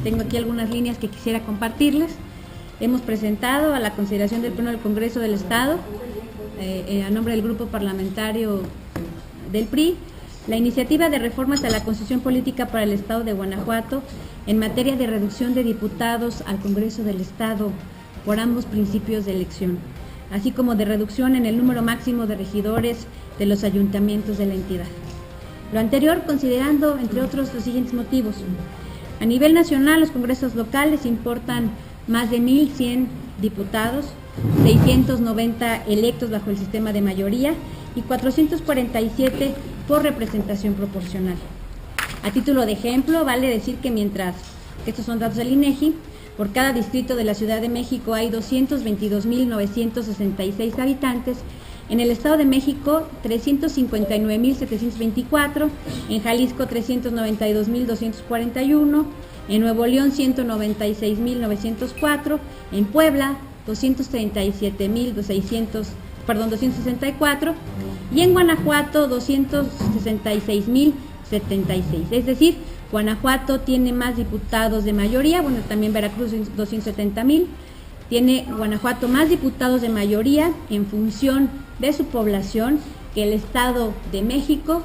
Tengo aquí algunas líneas que quisiera compartirles. Hemos presentado a la consideración del Pleno del Congreso del Estado, a nombre del Grupo Parlamentario del PRI, la iniciativa de reformas a la Constitución Política para el Estado de Guanajuato en materia de reducción de diputados al Congreso del Estado por ambos principios de elección, así como de reducción en el número máximo de regidores de los ayuntamientos de la entidad. Lo anterior considerando, entre otros, los siguientes motivos. A nivel nacional, los congresos locales importan más de 1.100 diputados, 690 electos bajo el sistema de mayoría y 447 por representación proporcional. A título de ejemplo, vale decir que mientras, estos son datos del INEGI, por cada distrito de la Ciudad de México hay 222.966 habitantes, en el Estado de México 359.724, en Jalisco 392.241, en Nuevo León 196.904, en Puebla 264 y en Guanajuato 266.076. Es decir, Guanajuato tiene más diputados de mayoría, bueno, también Veracruz 270.000, tiene Guanajuato más diputados de mayoría en función de su población que el Estado de México,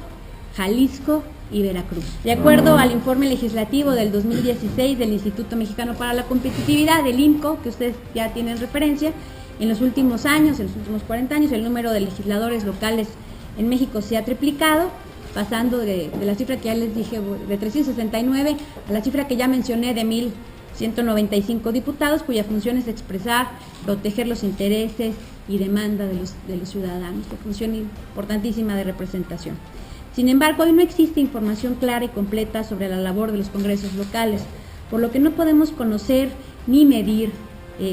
Jalisco y Veracruz. De acuerdo al informe legislativo del 2016 del Instituto Mexicano para la Competitividad, del IMCO, que ustedes ya tienen referencia, en los últimos años, en los últimos 40 años, el número de legisladores locales en México se ha triplicado, pasando de la cifra que ya les dije, de 369, a la cifra que ya mencioné de 1.195 diputados, cuya función es expresar, proteger los intereses y demanda de los ciudadanos, una función importantísima de representación. Sin embargo, hoy no existe información clara y completa sobre la labor de los congresos locales, por lo que no podemos conocer ni medir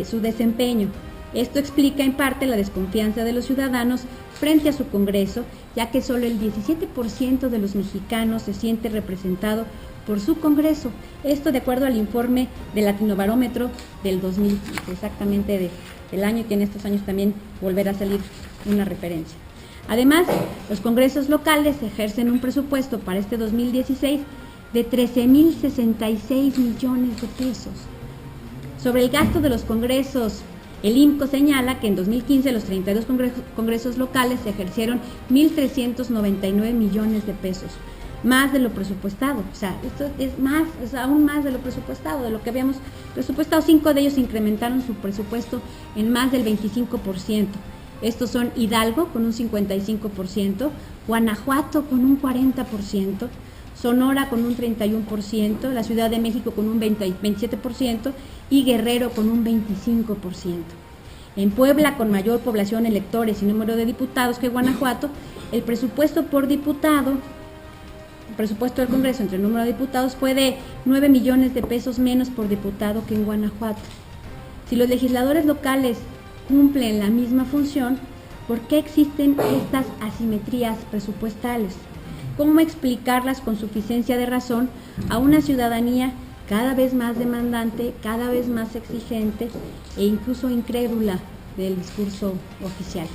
su desempeño. Esto explica en parte la desconfianza de los ciudadanos frente a su Congreso, ya que solo el 17% de los mexicanos se siente representado por su Congreso. Esto de acuerdo al informe del Latinobarómetro del 2015, exactamente del año, que en estos años también volverá a salir una referencia. Además, los congresos locales ejercen un presupuesto para este 2016 de 13.066 millones de pesos. Sobre el gasto de los congresos, el IMCO señala que en 2015 los 32 congresos locales ejercieron 1.399 millones de pesos, más de lo presupuestado. O sea, esto es aún más de lo presupuestado, de lo que habíamos presupuestado. 5 de ellos incrementaron su presupuesto en más del 25%. Estos son Hidalgo con un 55%, Guanajuato con un 40%, Sonora con un 31%, la Ciudad de México con un 27% y Guerrero con un 25%. En Puebla, con mayor población, electores y número de diputados que Guanajuato, el presupuesto por diputado, el presupuesto del Congreso entre el número de diputados fue de 9 millones de pesos menos por diputado que en Guanajuato. Si los legisladores locales cumplen la misma función, ¿por qué existen estas asimetrías presupuestales? ¿Cómo explicarlas con suficiencia de razón a una ciudadanía cada vez más demandante, cada vez más exigente e incluso incrédula del discurso oficial?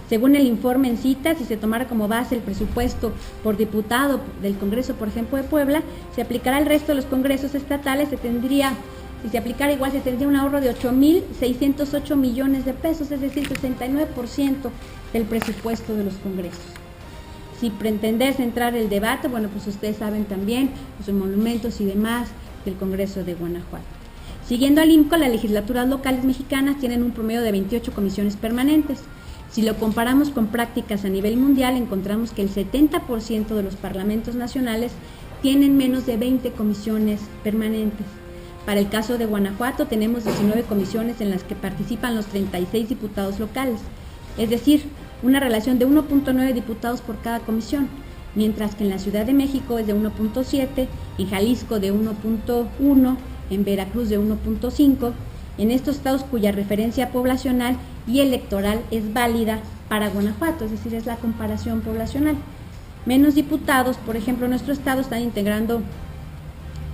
Según el informe en cita, si se tomara como base el presupuesto por diputado del Congreso, por ejemplo, de Puebla, se aplicará al resto de los congresos estatales, si se aplicara igual, se tendría un ahorro de 8.608 millones de pesos, es decir, 69% del presupuesto de los congresos. Si pretender centrar el debate, bueno, pues ustedes saben también los monumentos y demás del Congreso de Guanajuato. Siguiendo al IMCO, las legislaturas locales mexicanas tienen un promedio de 28 comisiones permanentes. Si lo comparamos con prácticas a nivel mundial, encontramos que el 70% de los parlamentos nacionales tienen menos de 20 comisiones permanentes. Para el caso de Guanajuato tenemos 19 comisiones en las que participan los 36 diputados locales, es decir, una relación de 1.9 diputados por cada comisión, mientras que en la Ciudad de México es de 1.7, en Jalisco de 1.1, en Veracruz de 1.5, en estos estados cuya referencia poblacional y electoral es válida para Guanajuato, es decir, es la comparación poblacional. Menos diputados, por ejemplo, en nuestro estado están integrando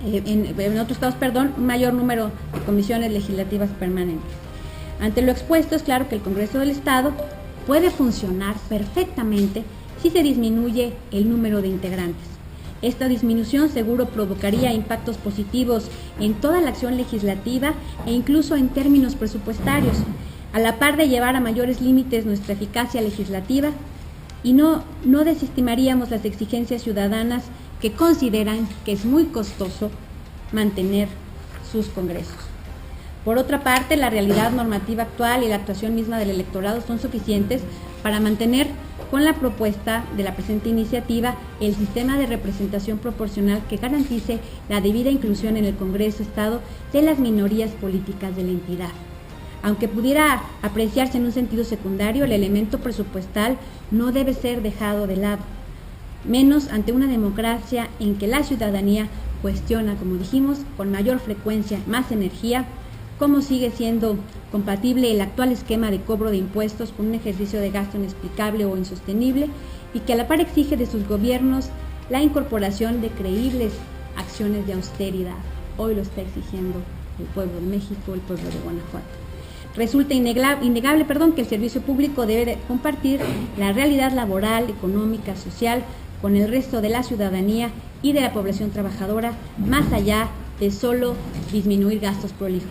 en otros estados, un mayor número de comisiones legislativas permanentes. Ante lo expuesto, es claro que el Congreso del Estado puede funcionar perfectamente si se disminuye el número de integrantes. Esta disminución seguro provocaría impactos positivos en toda la acción legislativa e incluso en términos presupuestarios, a la par de llevar a mayores límites nuestra eficacia legislativa, y no desestimaríamos las exigencias ciudadanas que consideran que es muy costoso mantener sus congresos. Por otra parte, la realidad normativa actual y la actuación misma del electorado son suficientes para mantener, con la propuesta de la presente iniciativa, el sistema de representación proporcional que garantice la debida inclusión en el Congreso-Estado de las minorías políticas de la entidad. Aunque pudiera apreciarse en un sentido secundario, el elemento presupuestal no debe ser dejado de lado, menos ante una democracia en que la ciudadanía cuestiona, como dijimos, con mayor frecuencia, más energía, cómo sigue siendo compatible el actual esquema de cobro de impuestos con un ejercicio de gasto inexplicable o insostenible, y que a la par exige de sus gobiernos la incorporación de creíbles acciones de austeridad. Hoy lo está exigiendo el pueblo de México, el pueblo de Guanajuato. Resulta innegable que el servicio público debe compartir la realidad laboral, económica, social con el resto de la ciudadanía y de la población trabajadora, más allá de solo disminuir gastos prolijos.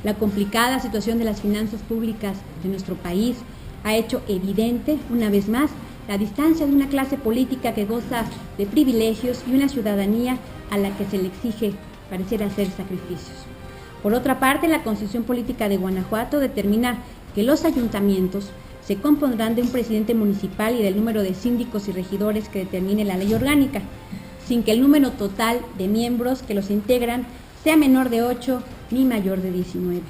La complicada situación de las finanzas públicas de nuestro país ha hecho evidente, una vez más, la distancia de una clase política que goza de privilegios y una ciudadanía a la que se le exige parecer hacer sacrificios. Por otra parte, la Constitución Política de Guanajuato determina que los ayuntamientos se compondrán de un presidente municipal y del número de síndicos y regidores que determine la ley orgánica, sin que el número total de miembros que los integran sea menor de 8 ni mayor de 19.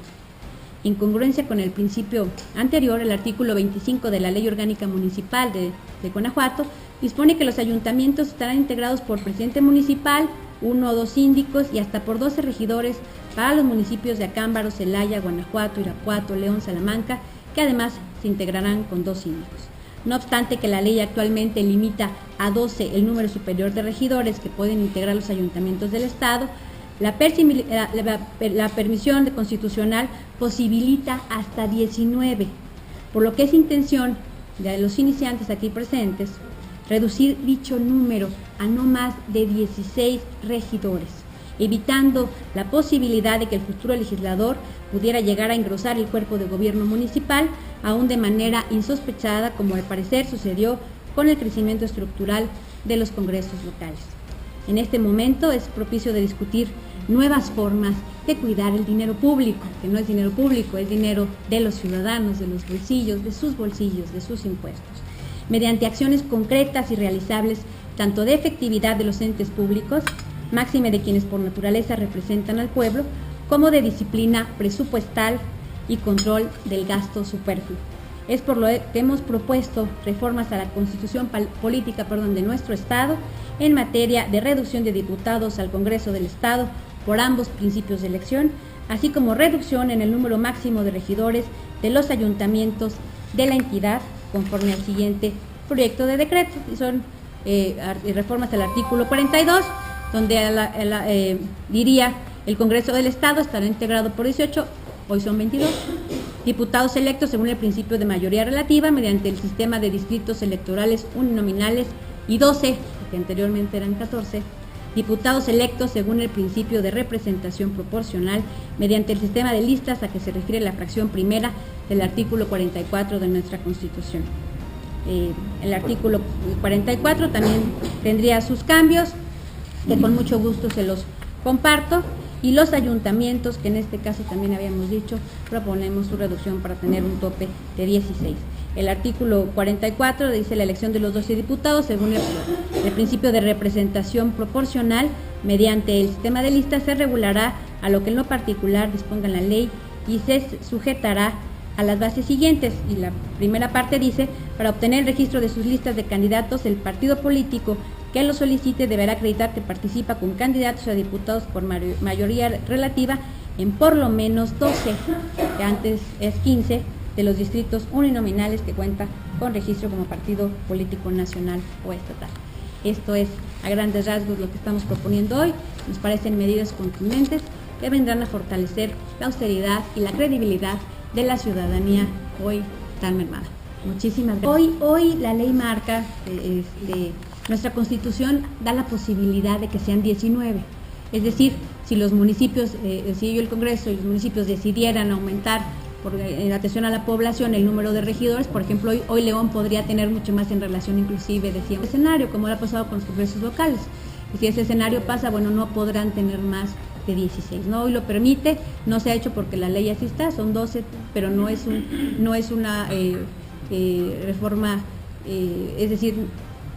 En congruencia con el principio anterior, el artículo 25 de la Ley Orgánica Municipal de Guanajuato dispone que los ayuntamientos estarán integrados por presidente municipal, 1 o 2 síndicos y hasta por 12 regidores para los municipios de Acámbaro, Celaya, Guanajuato, Irapuato, León, Salamanca, que además se integrarán con 2 síndicos. No obstante que la ley actualmente limita a 12 el número superior de regidores que pueden integrar los ayuntamientos del Estado, la permisión constitucional posibilita hasta 19, por lo que es intención de los iniciantes aquí presentes reducir dicho número a no más de 16 regidores, evitando la posibilidad de que el futuro legislador pudiera llegar a engrosar el cuerpo de gobierno municipal, aún de manera insospechada, como al parecer sucedió con el crecimiento estructural de los congresos locales. En este momento es propicio de discutir nuevas formas de cuidar el dinero público, que no es dinero público, es dinero de los ciudadanos, de los bolsillos, de sus bolsillos, de sus impuestos, mediante acciones concretas y realizables, tanto de efectividad de los entes públicos, máxime de quienes por naturaleza representan al pueblo, como de disciplina presupuestal y control del gasto superfluo. Es por lo que hemos propuesto reformas a la Constitución Política de nuestro Estado en materia de reducción de diputados al Congreso del Estado por ambos principios de elección, así como reducción en el número máximo de regidores de los ayuntamientos de la entidad, conforme al siguiente proyecto de decreto. Y son reformas al artículo 42, donde diría el Congreso del Estado estará integrado por 18, hoy son 22, diputados electos según el principio de mayoría relativa mediante el sistema de distritos electorales uninominales, y 12, que anteriormente eran 14, diputados electos según el principio de representación proporcional mediante el sistema de listas a que se refiere la fracción primera del artículo 44 de nuestra Constitución. El artículo 44 también tendría sus cambios, que con mucho gusto se los comparto, y los ayuntamientos, que en este caso también habíamos dicho, proponemos su reducción para tener un tope de 16. El artículo 44 dice la elección de los 12 diputados según el principio de representación proporcional mediante el sistema de listas se regulará a lo que en lo particular disponga la ley y se sujetará a las bases siguientes. Y la primera parte dice: para obtener el registro de sus listas de candidatos, el partido político que lo solicite deberá acreditar que participa con candidatos a diputados por mayoría relativa en por lo menos 12, que antes es 15, de los distritos uninominales que cuenta con registro como partido político nacional o estatal. Esto es a grandes rasgos lo que estamos proponiendo hoy. Nos parecen medidas contundentes que vendrán a fortalecer la austeridad y la credibilidad de la ciudadanía hoy tan mermada. Muchísimas gracias. Hoy la ley marca Nuestra Constitución da la posibilidad de que sean 19. Es decir, si los municipios, si el Congreso y los municipios decidieran aumentar en atención a la población el número de regidores, por ejemplo, hoy León podría tener mucho más en relación, inclusive, decía, un escenario, como lo ha pasado con los congresos locales. Y si ese escenario pasa, bueno, no podrán tener más de 16. No, hoy lo permite, no se ha hecho porque la ley así está, son 12, pero no es una reforma, es decir,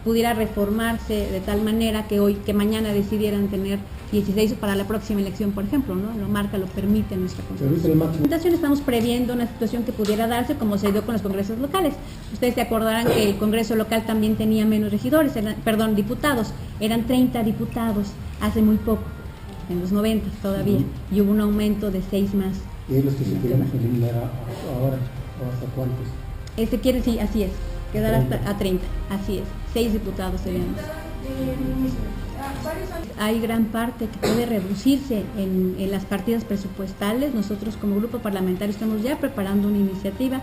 pudiera reformarse de tal manera que mañana decidieran tener 16 para la próxima elección, por ejemplo, ¿no? Lo marca, lo permite nuestra Constitución. Estamos previendo una situación que pudiera darse como se dio con los congresos locales. Ustedes se acordarán que el Congreso local también tenía menos regidores, diputados, eran 30 diputados hace muy poco, en los 90 todavía, y hubo un aumento de 6 más. ¿Y los que se quieren eliminar ahora, hasta cuántos? Sí, así es, quedar hasta a 30, así es, 6 diputados serían. Hay gran parte que puede reducirse en las partidas presupuestales. Nosotros como grupo parlamentario estamos ya preparando una iniciativa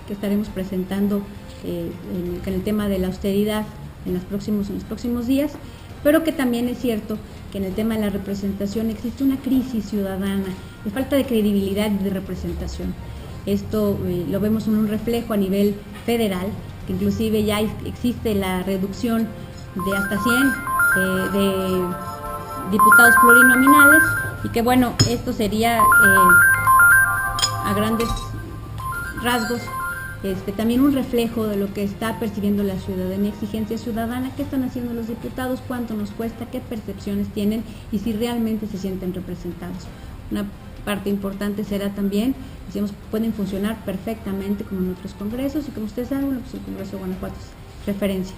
que estaremos presentando en el tema de la austeridad en los próximos días, pero que también es cierto que en el tema de la representación existe una crisis ciudadana, de falta de credibilidad y de representación. Esto lo vemos en un reflejo a nivel federal, que inclusive ya existe la reducción de hasta 100 de diputados plurinominales, y que bueno, esto sería a grandes rasgos también un reflejo de lo que está percibiendo la ciudadanía, exigencia ciudadana, qué están haciendo los diputados, cuánto nos cuesta, qué percepciones tienen y si realmente se sienten representados. Una parte importante será también, decíamos, pueden funcionar perfectamente como en otros congresos, y como ustedes saben, pues el Congreso de Guanajuato es referencia.